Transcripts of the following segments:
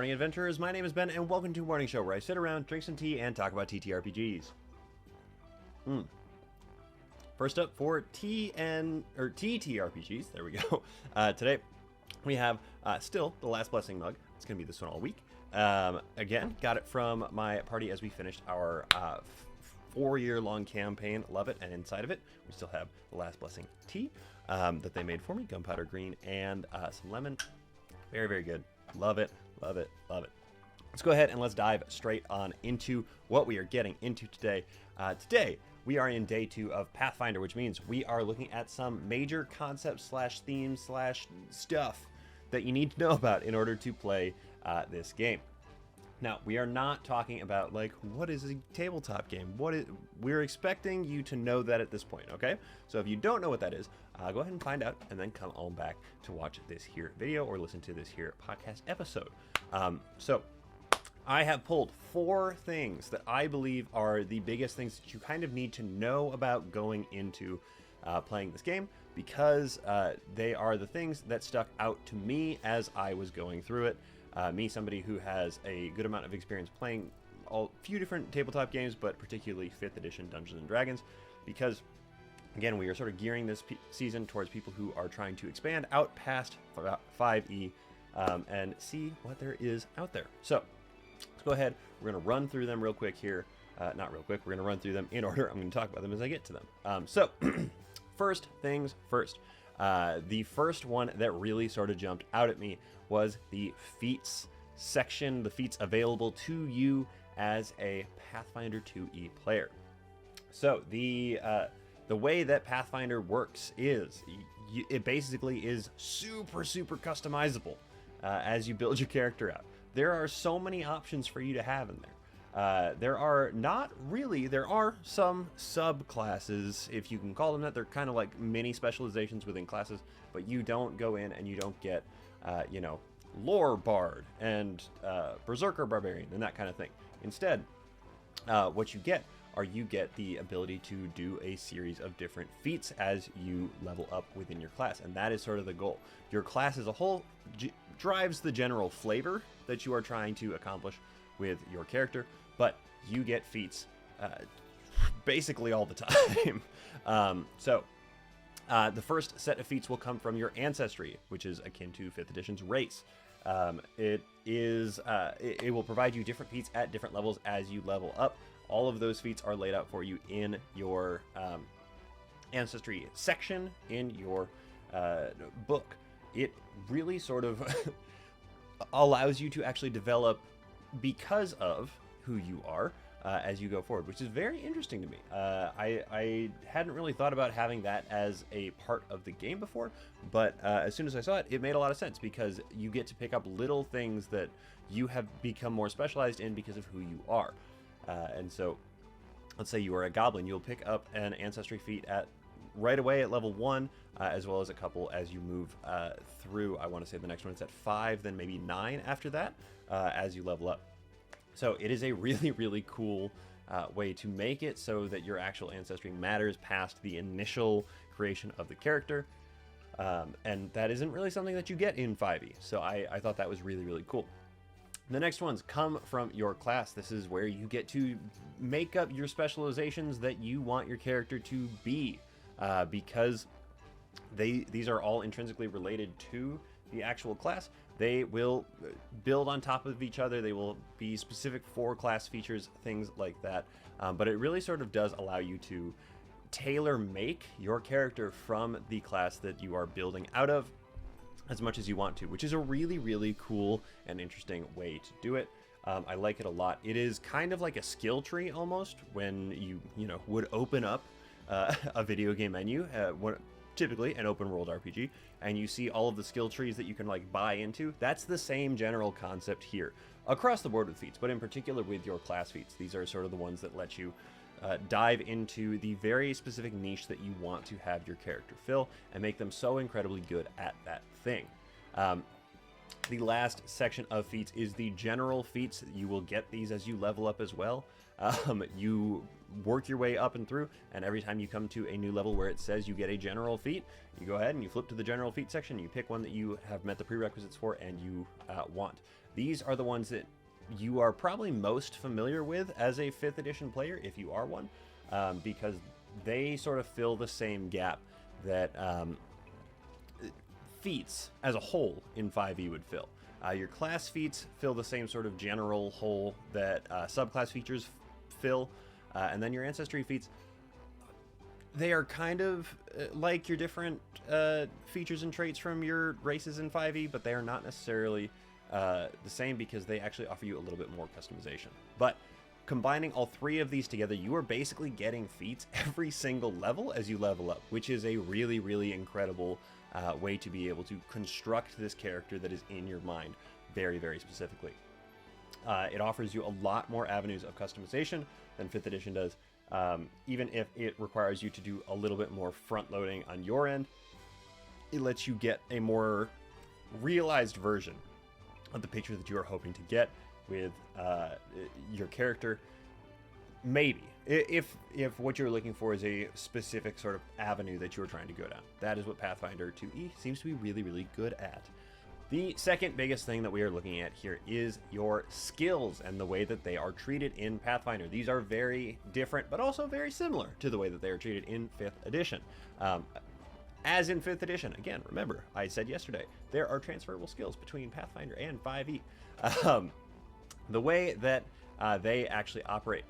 morning, adventurers. My name is Ben, and welcome to Morning Show, where I sit around, drink some tea, and talk about TTRPGs. First up for TTRPGs, there we go. Today, we have still the Last Blessing mug. It's going to be this one all week. Again, got it from my party as we finished our 4-year-long campaign. Love it. And inside of it, we still have the Last Blessing tea that they made for me. Gunpowder green and some lemon. Very, very good. Love it, love it, love it. Let's go ahead and let's dive straight on into what we are getting into today. Today, we are in day 2 of Pathfinder, which means we are looking at some major concepts slash themes slash stuff that you need to know about in order to play this game. Now, we are not talking about, like, what is a tabletop game? We're expecting you to know that at this point, okay? So if you don't know what that is, go ahead and find out, and then come on back to watch this here video or listen to this here podcast episode. So I have pulled 4 things that I believe are the biggest things that you kind of need to know about going into playing this game, because they are the things that stuck out to me as I was going through it. Me, somebody who has a good amount of experience playing a few different tabletop games, but particularly 5th edition Dungeons & Dragons, because, again, we are sort of gearing this season towards people who are trying to expand out past 5e and see what there is out there. So, let's go ahead. We're going to run through them real quick here. Not real quick. We're going to run through them in order. I'm going to talk about them as I get to them. So, first things first. The first one that really sort of jumped out at me was the feats section, the feats available to you as a Pathfinder 2e player. So the way that Pathfinder works is it basically is super customizable as you build your character out. There are so many options for you to have in there. There are some subclasses, if you can call them that. They're kind of like mini specializations within classes, but you don't go in and you don't get, lore bard and berserker barbarian and that kind of thing. Instead, what you get the ability to do a series of different feats as you level up within your class, and that is sort of the goal. Your class as a whole drives the general flavor that you are trying to accomplish with your character, but you get feats basically all the time. The first set of feats will come from your ancestry, which is akin to 5th edition's race. It will provide you different feats at different levels as you level up. All of those feats are laid out for you in your ancestry section in your book. It really sort of allows you to actually develop because of who you are as you go forward, which is very interesting to me. I hadn't really thought about having that as a part of the game before, but as soon as I saw it, it made a lot of sense, because you get to pick up little things that you have become more specialized in because of who you are. And so, let's say you are a goblin, you'll pick up an ancestry feat right away at level 1, as well as a couple as you move through. I want to say the next one's at 5, then maybe 9 after that, as you level up. So it is a really cool way to make it so that your actual ancestry matters past the initial creation of the character. And that isn't really something that you get in 5e. So I thought that was really cool. The next ones come from your class. This is where you get to make up your specializations that you want your character to be, because these are all intrinsically related to the actual class. They will build on top of each other. They will be specific for class features, things like that. But it really sort of does allow you to tailor make your character from the class that you are building out of as much as you want to, which is a really cool and interesting way to do it. I like it a lot. It is kind of like a skill tree almost, when you would open up a video game menu, typically an open world RPG, and you see all of the skill trees that you can like buy into. That's the same general concept here across the board with feats, but in particular with your class feats. These are sort of the ones that let you dive into the very specific niche that you want to have your character fill and make them so incredibly good at that thing. The last section of feats is the general feats. You will get these as you level up as well. You work your way up and through, and every time you come to a new level where it says you get a general feat, you go ahead and you flip to the general feat section, you pick one that you have met the prerequisites for and you want. These are the ones that you are probably most familiar with as a 5th edition player, if you are one, because they sort of fill the same gap that feats as a whole in 5e would fill. Your class feats fill the same sort of general hole that subclass features fill, and then your ancestry feats, they are kind of like your different features and traits from your races in 5e, but they are not necessarily the same because they actually offer you a little bit more customization. But combining all 3 of these together, you are basically getting feats every single level as you level up, which is a really, really incredible way to be able to construct this character that is in your mind very, very specifically. It offers you a lot more avenues of customization than 5th edition does, even if it requires you to do a little bit more front loading on your end. It lets you get a more realized version of the picture that you are hoping to get with your character. Maybe if what you're looking for is a specific sort of avenue that you're trying to go down. That is what Pathfinder 2e seems to be really, really good at. The second biggest thing that we are looking at here is your skills and the way that they are treated in Pathfinder. These are very different, but also very similar to the way that they are treated in 5th edition. As in 5th edition, again, remember, I said yesterday, there are transferable skills between Pathfinder and 5e. The way that they actually operate,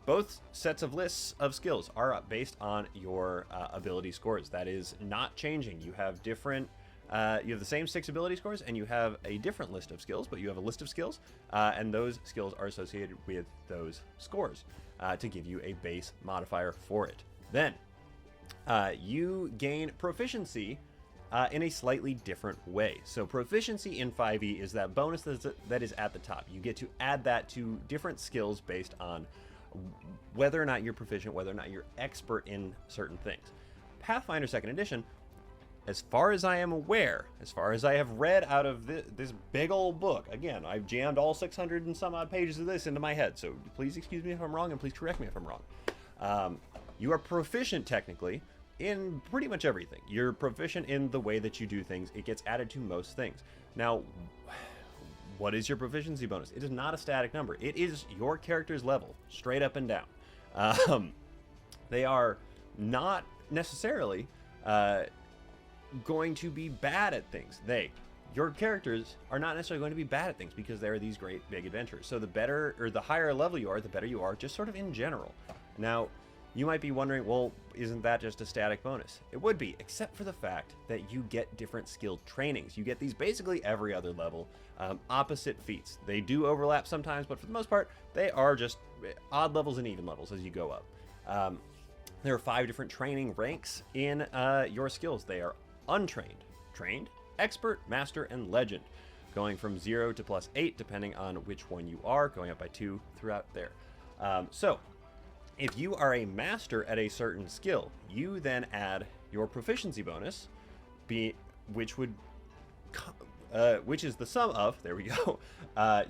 both sets of lists of skills are based on your ability scores. That is not changing. You have different, you have the same 6 ability scores, and you have a different list of skills, but you have a list of skills, and those skills are associated with those scores to give you a base modifier for it. Then, you gain proficiency in a slightly different way. So proficiency in 5e is that bonus that is at the top. You get to add that to different skills based on whether or not you're proficient, whether or not you're expert in certain things. Pathfinder 2nd edition, as far as I am aware, as far as I have read out of this big old book, again, I've jammed all 600 and some odd pages of this into my head, so please excuse me if I'm wrong, and please correct me if I'm wrong. You are proficient technically in pretty much everything. You're proficient in the way that you do things. It gets added to most things. Now, what is your proficiency bonus? It is not a static number. It is your character's level, straight up and down. They are not necessarily going to be bad at things. Your characters are not necessarily going to be bad at things because they're these great big adventurers. So the better, or the higher level you are, the better you are, just sort of in general. Now, you might be wondering, well, isn't that just a static bonus? It would be, except for the fact that you get different skill trainings. You get these basically every other level, opposite feats. They do overlap sometimes, but for the most part, they are just odd levels and even levels as you go up. There are 5 different training ranks in your skills. They are untrained, trained, expert, master, and legend, going from 0 to +8, depending on which one you are, going up by 2 throughout there. So, if you are a master at a certain skill, you then add your proficiency bonus, which is the sum of, there we go,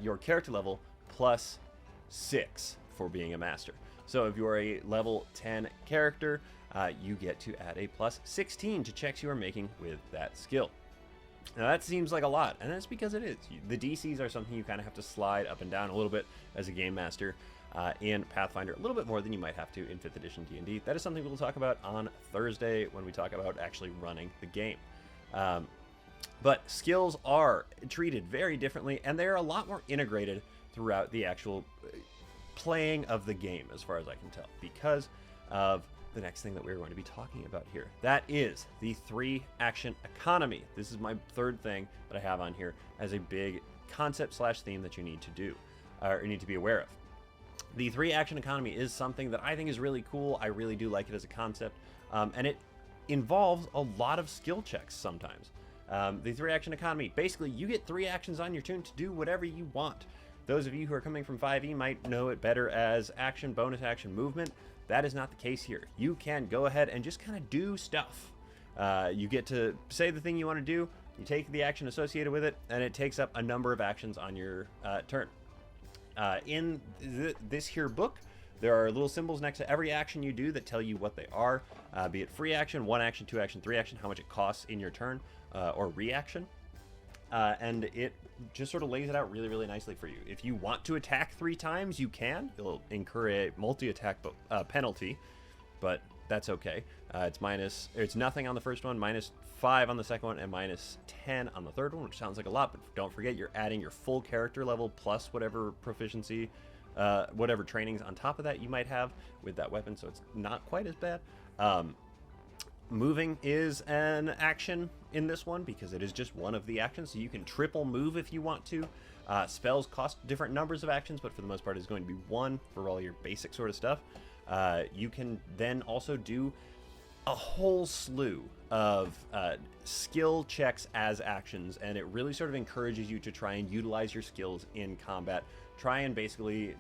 your character level +6 for being a master. So if you are a level 10 character, you get to add a +16 to checks you are making with that skill. Now that seems like a lot, and that's because it is. The DCs are something you kind of have to slide up and down a little bit as a game master in Pathfinder, a little bit more than you might have to in 5th edition D&D. That is something we'll talk about on Thursday when we talk about actually running the game. But skills are treated very differently, and they are a lot more integrated throughout the actual playing of the game, as far as I can tell, because of the next thing that we're going to be talking about here. That is the 3-action economy. This is my third thing that I have on here as a big concept/theme that you need to do, or need to be aware of. The 3-action economy is something that I think is really cool. I really do like it as a concept, and it involves a lot of skill checks sometimes. The 3-action economy, basically you get 3 actions on your turn to do whatever you want. Those of you who are coming from 5e might know it better as action, bonus action, movement. That is not the case here. You can go ahead and just kind of do stuff. You get to say the thing you want to do, you take the action associated with it, and it takes up a number of actions on your turn. In this here book, there are little symbols next to every action you do that tell you what they are, be it free action, 1 action, 2 action, 3 action, how much it costs in your turn, or reaction. And it just sort of lays it out really, really nicely for you. If you want to attack 3 times, you can. You'll incur a multi-attack penalty, but that's okay. It's nothing on the first one, -5 on the second one, and -10 on the third one, which sounds like a lot, but don't forget you're adding your full character level plus whatever proficiency, whatever trainings on top of that you might have with that weapon, so it's not quite as bad. Moving is an action in this one because it is just one of the actions, so you can triple move if you want to. Spells cost different numbers of actions, but for the most part it's going to be 1 for all your basic sort of stuff. You can then also do a whole slew of skill checks as actions, and it really sort of encourages you to try and utilize your skills in combat. Try and basically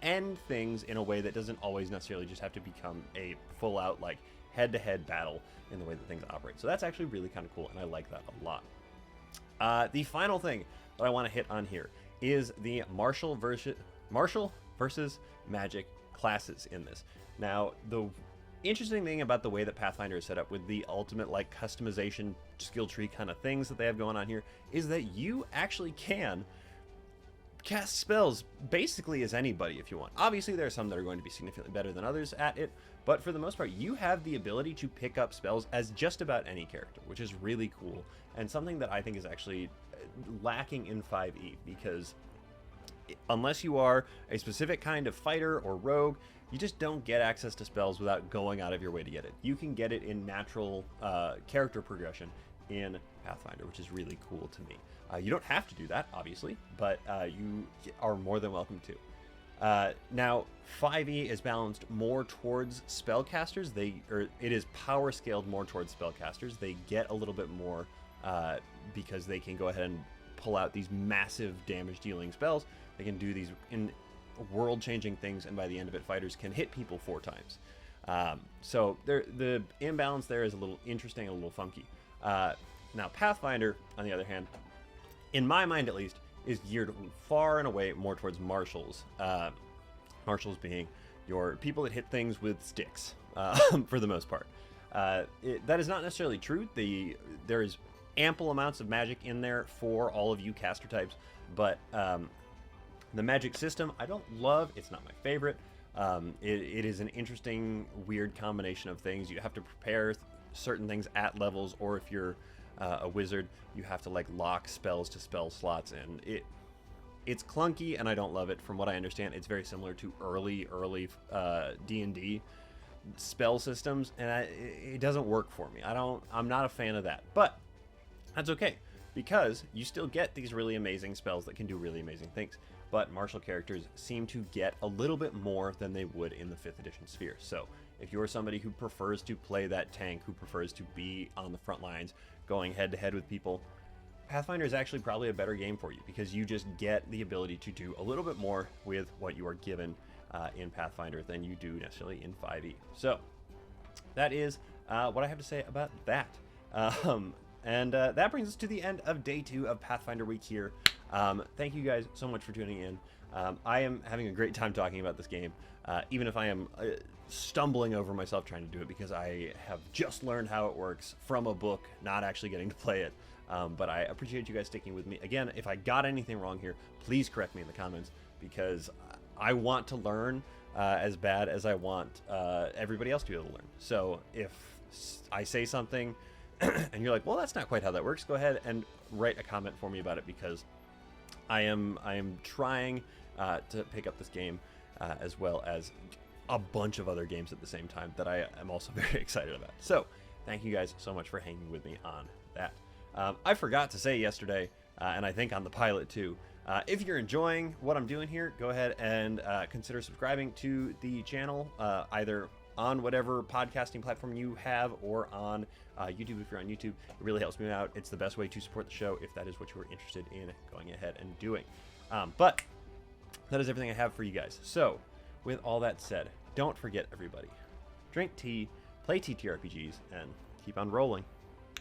end things in a way that doesn't always necessarily just have to become a full-out, like, head-to-head battle in the way that things operate. So that's actually really kind of cool, and I like that a lot. The final thing that I want to hit on here is the martial versus magic classes in this. Now, the interesting thing about the way that Pathfinder is set up with the ultimate, like, customization skill tree kind of things that they have going on here is that you actually can cast spells basically as anybody if you want. Obviously, there are some that are going to be significantly better than others at it, but for the most part, you have the ability to pick up spells as just about any character, which is really cool, and something that I think is actually lacking in 5e, because unless you are a specific kind of fighter or rogue, you just don't get access to spells without going out of your way to get it. You can get it in natural character progression in Pathfinder, which is really cool to me. You don't have to do that, obviously, but you are more than welcome to. Now, 5e is balanced more towards spellcasters. It is power scaled more towards spellcasters. They get a little bit more because they can go ahead and pull out these massive damage-dealing spells. They can do these in world-changing things, and by the end of it, fighters can hit people 4 times. So the imbalance there is a little interesting, a little funky. Now, Pathfinder, on the other hand, in my mind at least, is geared far and away more towards marshals. Marshals being your people that hit things with sticks, for the most part. That is not necessarily true. There is ample amounts of magic in there for all of you caster types, but the magic system I don't love. It's not my favorite. It is an interesting, weird combination of things. You have to prepare certain things at levels, or if you're a wizard, you have to, like, lock spells to spell slots, and it's clunky, and I don't love it. From what I understand, it's very similar to early D&D spell systems, and it doesn't work for me. I'm not a fan of that, but that's okay, because you still get these really amazing spells that can do really amazing things. But martial characters seem to get a little bit more than they would in the 5th edition sphere. So if you're somebody who prefers to play that tank, who prefers to be on the front lines, going head-to-head with people, Pathfinder is actually probably a better game for you, because you just get the ability to do a little bit more with what you are given in Pathfinder than you do necessarily in 5e. So that is what I have to say about that. And that brings us to the end of day 2 of Pathfinder Week here. Thank you guys so much for tuning in. I am having a great time talking about this game, even if I am stumbling over myself trying to do it, because I have just learned how it works from a book, not actually getting to play it. But I appreciate you guys sticking with me. Again, if I got anything wrong here, please correct me in the comments, because I want to learn as bad as I want everybody else to be able to learn. So if I say something and you're like, well, that's not quite how that works, go ahead and write a comment for me about it, because I am trying to pick up this game as well as a bunch of other games at the same time that I am also very excited about. So thank you guys so much for hanging with me on that. I forgot to say yesterday, and I think on the pilot too, if you're enjoying what I'm doing here, go ahead and consider subscribing to the channel, either on whatever podcasting platform you have, or on YouTube if you're on YouTube. It really helps me out. It's the best way to support the show if that is what you are interested in going ahead and doing. But that is everything I have for you guys. So with all that said, don't forget, everybody, drink tea, play TTRPGs, and keep on rolling.